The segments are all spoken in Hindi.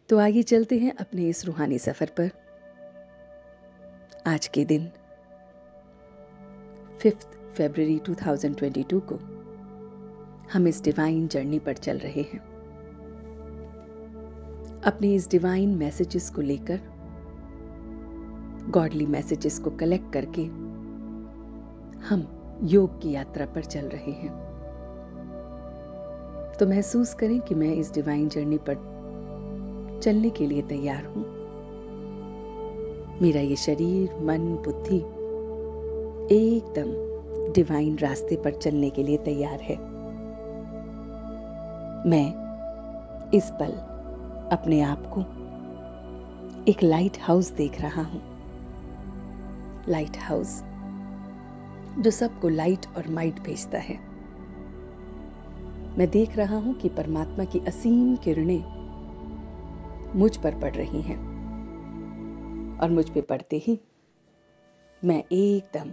तो आगे चलते हैं अपने इस रूहानी सफर पर। आज के दिन 5 फरवरी 2022 को हम इस डिवाइन जर्नी पर चल रहे हैं। अपने इस डिवाइन मैसेजेस को लेकर, गॉडली मैसेजेस को कलेक्ट करके हम योग की यात्रा पर चल रहे हैं। तो महसूस करें कि मैं इस डिवाइन जर्नी पर चलने के लिए तैयार हूं। मेरा ये शरीर, मन, बुद्धि एकदम डिवाइन रास्ते पर चलने के लिए तैयार है। मैं इस पल अपने आप को एक लाइट हाउस देख रहा हूं। लाइट हाउस जो सबको लाइट और माइट भेजता है। मैं देख रहा हूं कि परमात्मा की असीम किरणें मुझ पर पड़ रही हैं और मुझ पे पड़ते ही मैं एकदम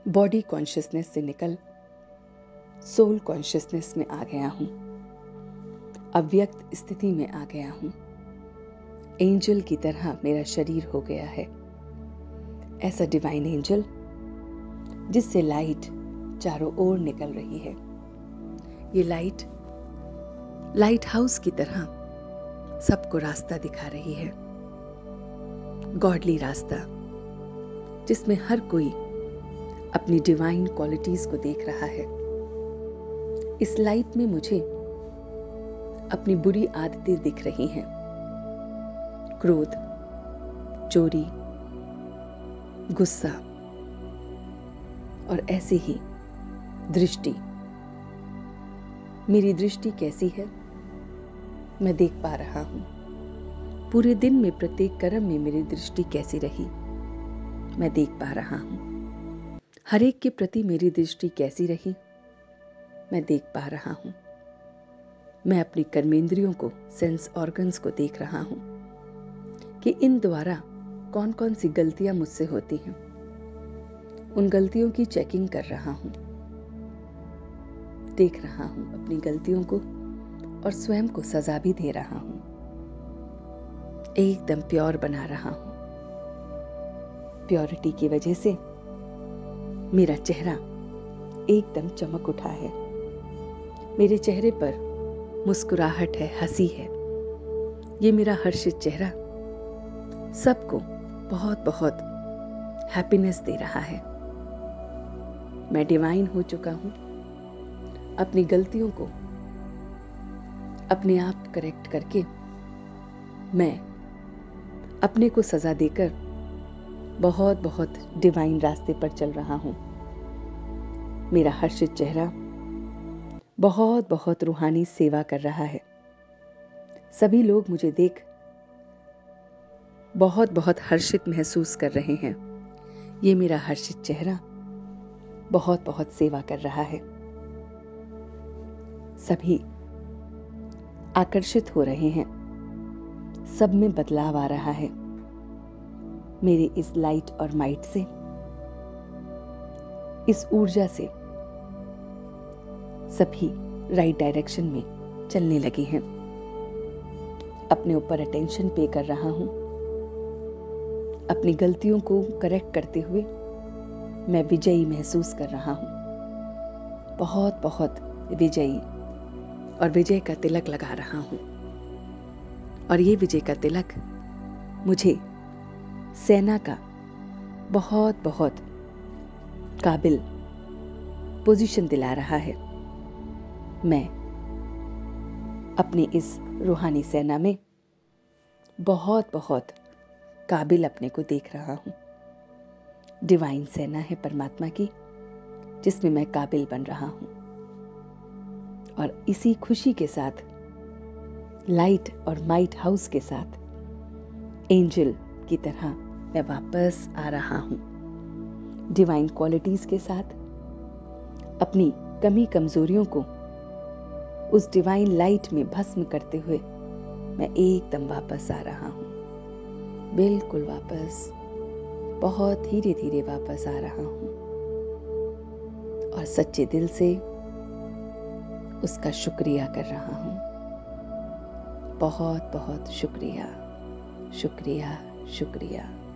बॉडी कॉन्शियसनेस से निकल सोल कॉन्शियसनेस में आ गया हूं। अव्यक्त स्थिति में आ गया हूं। एंजल की तरह मेरा शरीर हो गया है। ऐसा डिवाइन एंजल जिससे लाइट चारों ओर निकल रही है। ये लाइट हाउस की तरह सबको रास्ता दिखा रही है। गॉडली रास्ता जिसमें हर कोई अपनी डिवाइन क्वालिटीज को देख रहा है। इस लाइट में मुझे अपनी बुरी आदतें दिख रही हैं। क्रोध, चोरी, गुस्सा और ऐसे ही दृष्टि। मेरी दृष्टि कैसी है मैं देख पा रहा हूं। पूरे दिन में प्रत्येक कर्म में मेरी दृष्टि कैसी रही मैं देख पा रहा हूं। हर एक के प्रति मेरी दृष्टि कैसी रही मैं देख पा रहा हूं। मैं अपनी कर्मेंद्रियों को, सेंस ऑर्गन्स को देख रहा हूं कि इन द्वारा कौन कौन सी गलतियां मुझसे होती हैं। उन गलतियों की चेकिंग कर रहा हूं। देख रहा हूं अपनी गलतियों को और स्वयं को सजा भी दे रहा हूं। एकदम प्योर बना रहा हूं। प्योरिटी की वजह से मेरा चेहरा एकदम चमक उठा है। मेरे चेहरे पर मुस्कुराहट है, हंसी है। ये मेरा हर्षित चेहरा सबको बहुत बहुत हैप्पीनेस दे रहा है। मैं डिवाइन हो चुका हूं। अपनी गलतियों को अपने आप करेक्ट करके मैं अपने को सजा देकर बहुत बहुत डिवाइन रास्ते पर चल रहा हूं। मेरा हर्षित चेहरा बहुत बहुत रूहानी सेवा कर रहा है। सभी लोग मुझे देख बहुत बहुत हर्षित महसूस कर रहे हैं। ये मेरा हर्षित चेहरा बहुत बहुत सेवा कर रहा है। सभी आकर्षित हो रहे हैं। सब में बदलाव आ रहा है। मेरी इस लाइट और माइट से, इस ऊर्जा से सभी राइट डायरेक्शन में चलने लगे हैं। अपने ऊपर अटेंशन पे कर रहा हूं। अपनी गलतियों को करेक्ट करते हुए मैं विजयी महसूस कर रहा हूं। बहुत बहुत विजयी और विजय का तिलक लगा रहा हूं। और ये विजय का तिलक मुझे सेना का बहुत बहुत काबिल पोजीशन दिला रहा है। मैं अपनी इस रूहानी सेना में बहुत बहुत काबिल अपने को देख रहा हूं। डिवाइन सेना है परमात्मा की, जिसमें मैं काबिल बन रहा हूं। और इसी खुशी के साथ, लाइट और माइट हाउस के साथ एंजल की तरह मैं वापस आ रहा हूं। डिवाइन क्वालिटीज के साथ अपनी कमी कमजोरियों को उस डिवाइन लाइट में भस्म करते हुए मैं एकदम वापस आ रहा हूं। बिल्कुल वापस, बहुत धीरे धीरे वापस आ रहा हूं और सच्चे दिल से उसका शुक्रिया कर रहा हूं। बहुत बहुत शुक्रिया, शुक्रिया, शुक्रिया।